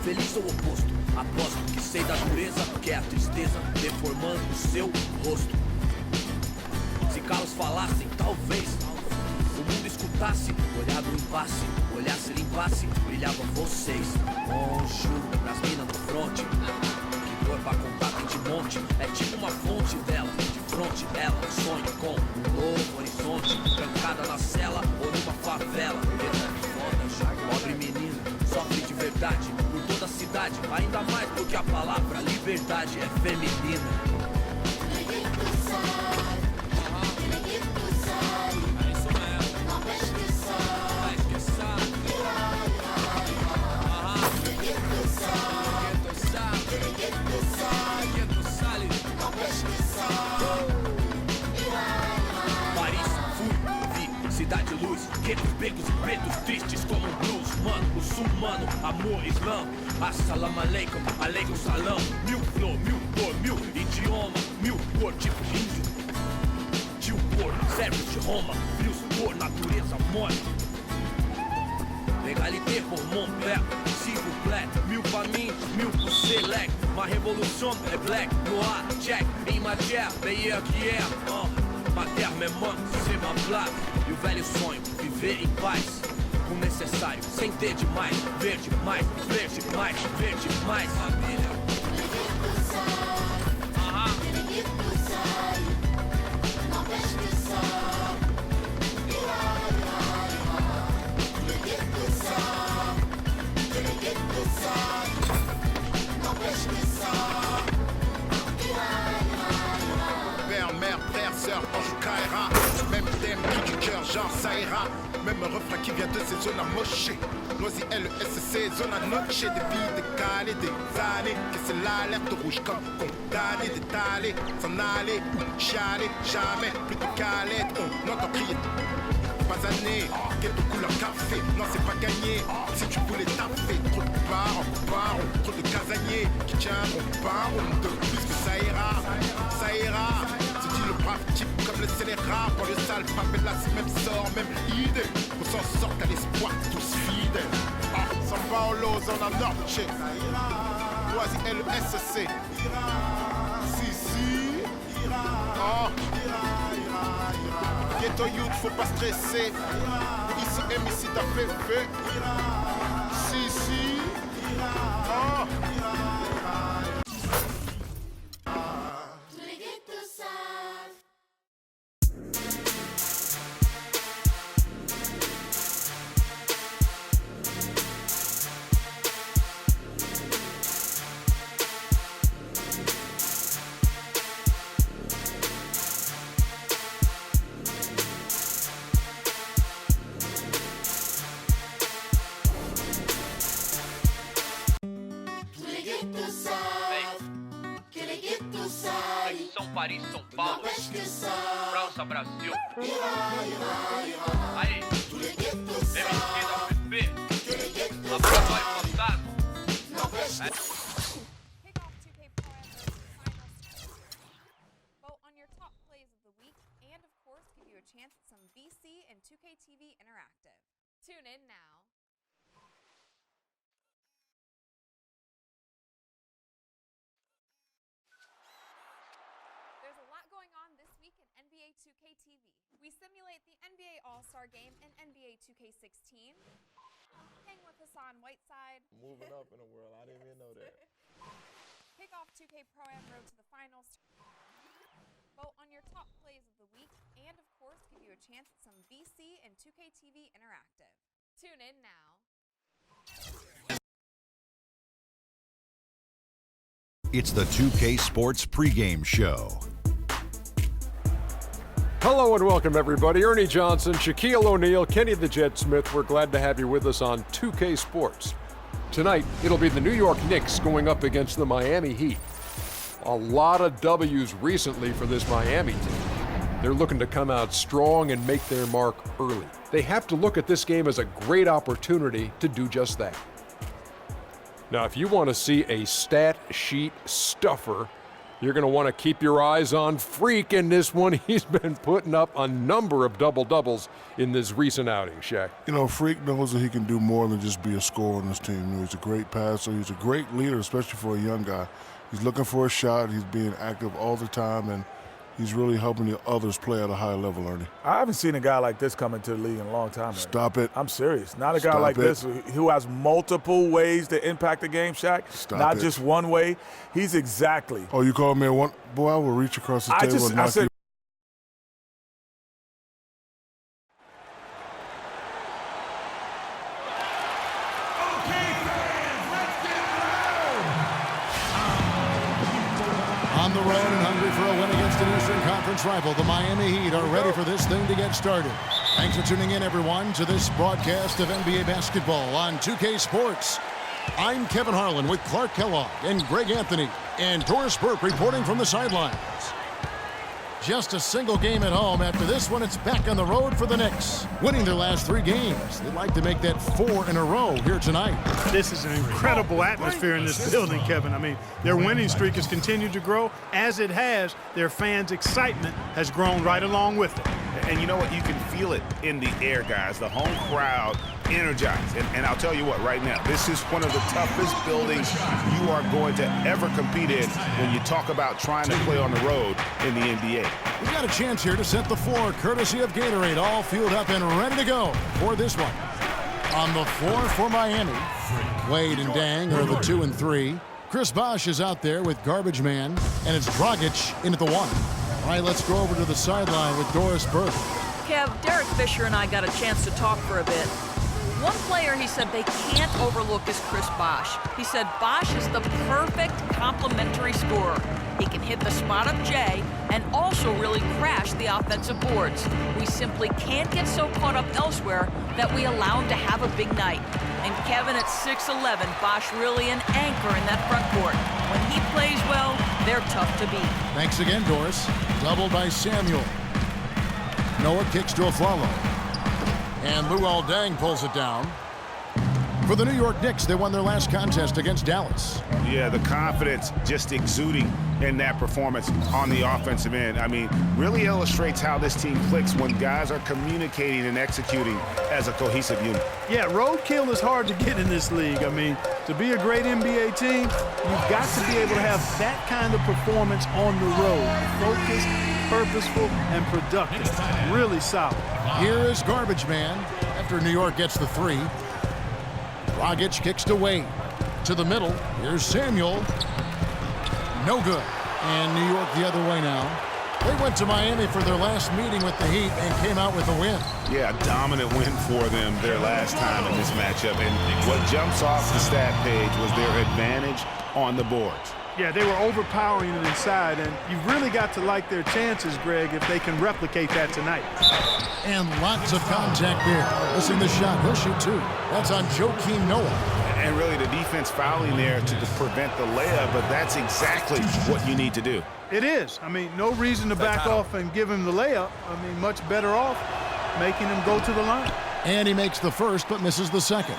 feliz ou oposto? Aposto que sei da dureza, que é a tristeza deformando o seu rosto. Se calos falassem, talvez o mundo escutasse, olhar do impasse, olhasse, limpasse, brilhavam vocês. Juro, pras minas no fronte, que dor pra contar tem de monte. É tipo uma fonte dela, de fronte ela, um sonho com um novo horizonte. Trancada na cela ou numa favela, foda, pobre menina, sofre de verdade por toda a cidade, ainda mais porque a palavra liberdade é feminina. Cidade luz, guetos, becos e pretos tristes como um blues. Mano, muçulmano, amor, islã. Assalamu alaikum, alaikum salam. Mil flor, mil cor, mil idioma, mil cor, tipo índio. Tio por, servos de Roma, frios por natureza morte. Legalité pour mon père, s'il vous plaît. Mil pra mim, mil pro select. Ma révolution é black, noir, check. Em matière, meilleur que é. Ma terre me manque, c'est ma plaque. E o velho sonho, viver em paz. O necessário, sem ter demais. Verde mais, verde mais, verde mais. Família. Père, mère, terre, sœur, ange Kaira. Même thème, cri du cœur, genre ça ira. Même refrain qui vient de ces zones amochées. Loisy LSC, zone à noche. Des vies décalées, des années. Que c'est l'alerte rouge comme condamné d'étaler. S'en aller ou chialer, jamais plus de calette. On entend crier. Pas années, ghetto couleur café. Non, c'est pas gagné. Si tu voulais taper, trop de parents, trop de casaniers qui tiendront pas de plus que ça ira, ça ira. Se dit le brave type comme le scélérat. Pour le sale, papelas, même sort, même idée. On s'en sort à l'espoir, tous fidèles. San Paolo, zona norte. Loisy LSC. Si. Ghetto youth, faut pas stresser. Ici, ici, t'as fait. Si. Tous les ghettos savent. Paris, São Paulo, França, Brasil. Aí, MC da PP, Laboratório Fantasma. Kick off 2K Pro Am vote on your top plays of the week, and of course give you a chance at some VC and 2K TV Interactive. Tune in now. There's a lot going on this week in NBA 2K TV. We simulate the NBA All-Star Game and NBA 2K16. Hang with Hassan Whiteside. Moving up in the world, I didn't even know that. Kick off 2K Pro Am road to the finals. Vote on your top plays of the week, and of course give you a chance at some VC and 2K TV Interactive. Tune in now. It's the 2K Sports pregame show. Hello and welcome, everybody. Ernie Johnson, Shaquille O'Neal, Kenny the Jet Smith. We're glad to have you with us on 2K Sports. Tonight, it'll be the New York Knicks going up against the Miami Heat. A lot of W's recently for this Miami team. They're looking to come out strong and make their mark early. They have to look at this game as a great opportunity to do just that. Now, if you want to see a stat sheet stuffer, You're going to want to keep your eyes on Freak in this one. He's been putting up a number of double-doubles in this recent outing, Shaq. You know, Freak knows that he can do more than just be a scorer on this team. You know, he's a great passer. He's a great leader, especially for a young guy. He's looking for a shot. He's being active all the time, and he's really helping the others play at a high level, Ernie. I haven't seen a guy like this come into the league in a long time. Ernie. Stop it. I'm serious. Not a guy like this who has multiple ways to impact the game, Shaq. Stop Not just one way. He's exactly. Oh, you called me a one? Boy, I will reach across the table and knock you. On the road and hungry for a win against an Eastern Conference rival, the Miami Heat are ready for this thing to get started. Thanks for tuning in, everyone, to this broadcast of NBA basketball on 2K Sports. I'm Kevin Harlan with Clark Kellogg and Greg Anthony, and Doris Burke reporting from the sidelines. Just a single game at home. After this one, it's back on the road for the Knicks, winning their last 3 games. They'd like to make that 4 in a row here tonight. This is an incredible atmosphere in this building, Kevin. I mean, their winning streak has continued to grow. As it has, their fans' excitement has grown right along with it. And you know what? You can feel it in the air, guys. The home crowd energized. And I'll tell you what, right now, this is one of the toughest buildings you are going to ever compete in when you talk about trying to play on the road in the NBA. We've got a chance here to set the floor, courtesy of Gatorade, all fueled up and ready to go for this one. On the floor for Miami, Wade and Dang are the 2 and 3. Chris Bosh is out there with Garbage Man, and it's Dragic in at the 1. All right, let's go over to the sideline with Doris Burke. Kev, Derek Fisher and I got a chance to talk for a bit. One player he said they can't overlook is Chris Bosh. He said Bosh is the perfect complementary scorer. He can hit the spot-up J and also really crash the offensive boards. We simply can't get so caught up elsewhere that we allow him to have a big night. And Kevin, at 6'11", Bosh really an anchor in that front court. When he plays well, they're tough to beat. Thanks again, Doris. Double by Samuel. Noah kicks to Aflalo. And Luol Deng pulls it down. For the New York Knicks, they won their last contest against Dallas. Yeah, the confidence just exuding in that performance on the offensive end. I mean, really illustrates how this team clicks when guys are communicating and executing as a cohesive unit. Yeah, roadkill is hard to get in this league. I mean, to be a great NBA team, you've got to be able to have that kind of performance on the road. Focused, purposeful, and productive. Really solid. Here is Garbage Man after New York gets the 3. Dragic kicks to Wade. To the middle. Here's Samuel. No good. And New York the other way now. They went to Miami for their last meeting with the Heat and came out with a win. Yeah, a dominant win for them their last time in this matchup. And what jumps off the stat page was their advantage on the boards. Yeah, they were overpowering it inside, and you've really got to like their chances, Greg, if they can replicate that tonight. And lots of contact there. Missing the shot. He'll shoot 2. That's on Joakim Noah. And really the defense fouling there to prevent the layup, but that's exactly what you need to do. It is. I mean, no reason to back off and give him the layup. I mean, much better off making him go to the line. And he makes the first, but misses the second.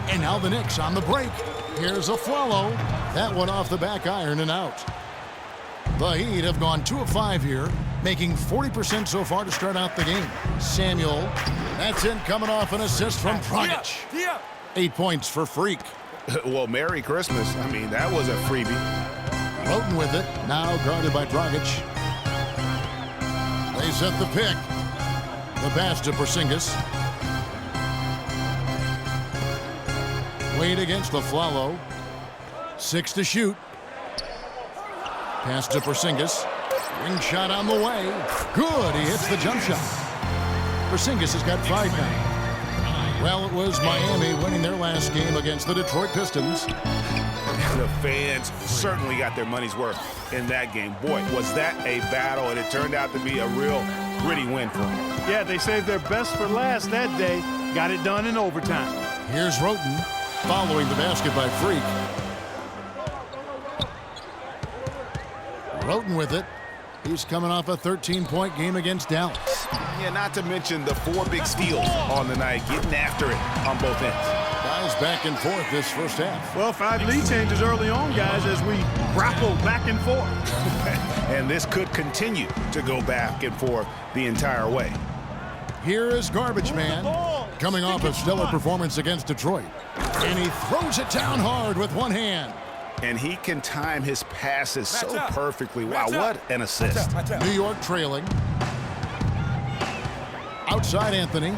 And now the Knicks on the break. Here's Aflalo. That one off the back iron and out. The Heat have gone 2 of 5 here, making 40% so far to start out the game. Samuel, that's in, coming off an assist from Dragic. 8 points for Freak. Well, Merry Christmas. I mean, that was a freebie. Roten with it, now guarded by Dragic. They set the pick. The pass to Porzingis. Wade against Aflalo. 6 to shoot. Pass to Porzingis. Ring shot on the way. Good, he hits the jump shot. Porzingis has got 5 now. Well, it was Miami winning their last game against the Detroit Pistons. The fans certainly got their money's worth in that game. Boy, was that a battle, and it turned out to be a real gritty win for them. Yeah, they saved their best for last that day. Got it done in overtime. Here's Roten following the basket by Freak. Roten with it. He's coming off a 13-point game against Dallas. Yeah, not to mention the 4 big steals on the night, getting after it on both ends. Guys it's back and forth this first half. Well, 5 lead changes early on, guys, as we grapple back and forth. And this could continue to go back and forth the entire way. Here is Garbage Man, coming off a stellar performance against Detroit. And he throws it down hard with one hand. And he can time his passes so perfectly. Wow, what an assist. New York trailing. Outside Anthony.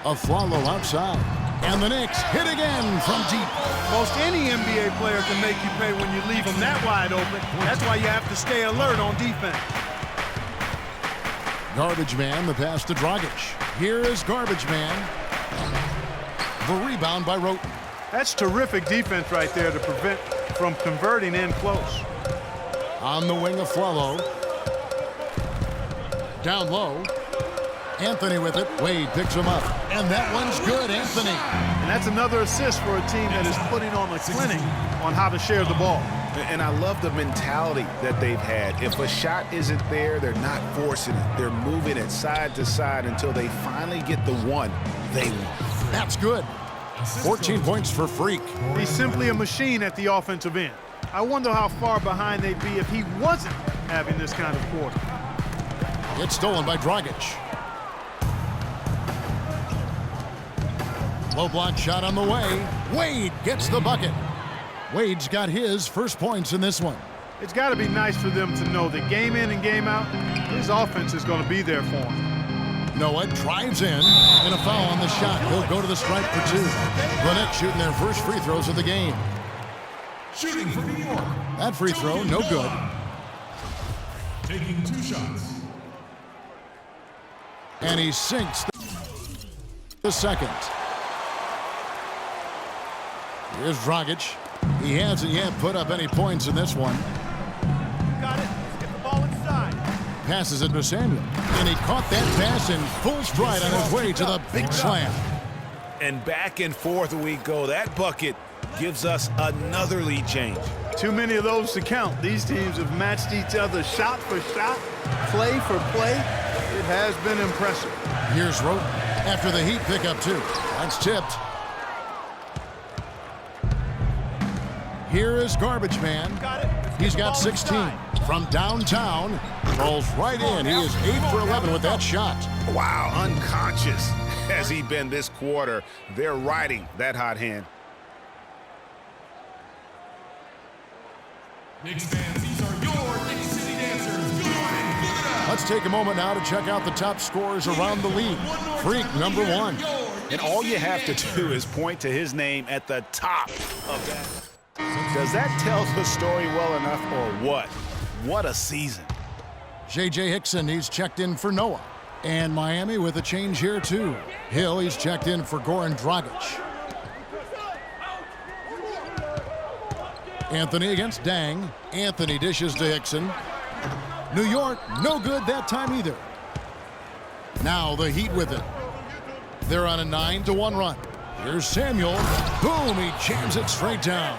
Afflalo outside. And the Knicks hit again from deep. Most any NBA player can make you pay when you leave them that wide open. That's why you have to stay alert on defense. Garbage Man, the pass to Dragic. Here is Garbage Man. The rebound by Roten. That's terrific defense right there to prevent from converting in close. On the wing of Afflalo. Down low. Anthony with it. Wade picks him up. And that one's good, Anthony. And that's another assist for a team that is putting on a clinic on how to share the ball. And I love the mentality that they've had. If a shot isn't there, they're not forcing it. They're moving it side to side until they finally get the one they want. That's good. 14 points for Freak. He's simply a machine at the offensive end. I wonder how far behind they'd be if he wasn't having this kind of quarter. It's stolen by Dragic. Low block shot on the way. Wade gets the bucket. Wade's got his first points in this one. It's got to be nice for them to know that game in and game out, his offense is going to be there for him. Noah drives in, and a foul on the shot. He'll go to the stripe for 2. The Knicks shooting their first free throws of the game. Shooting for New York. That free throw, no good. Taking 2 shots. And he sinks the second. Here's Dragic. He hasn't yet put up any points in this one. Got it. Let's get the ball inside. Passes it to Samuel. And he caught that pass in full stride on his way to the big slam. And back and forth we go. That bucket gives us another lead change. Too many of those to count. These teams have matched each other shot for shot, play for play. It has been impressive. Here's Roten after the Heat pick up 2. That's tipped. Here is Garbage Man. He's got 16. From downtown, rolls right in. He is 8 for 11 with that shot. Wow, unconscious has he been this quarter. They're riding that hot hand. Knicks fans, these are your Knicks City Dancers. Good. Let's take a moment now to check out the top scorers around the league. Freak, number 1. And all you have to do is point to his name at the top of that. Does that tell the story well enough or what? What a season. J.J. Hickson, he's checked in for Noah. And Miami with a change here, too. Hill, he's checked in for Goran Dragic. Anthony against Dang. Anthony dishes to Hickson. New York, no good that time either. Now the Heat with it. They're on a 9-1 run. Here's Samuel. Boom, he jams it straight down.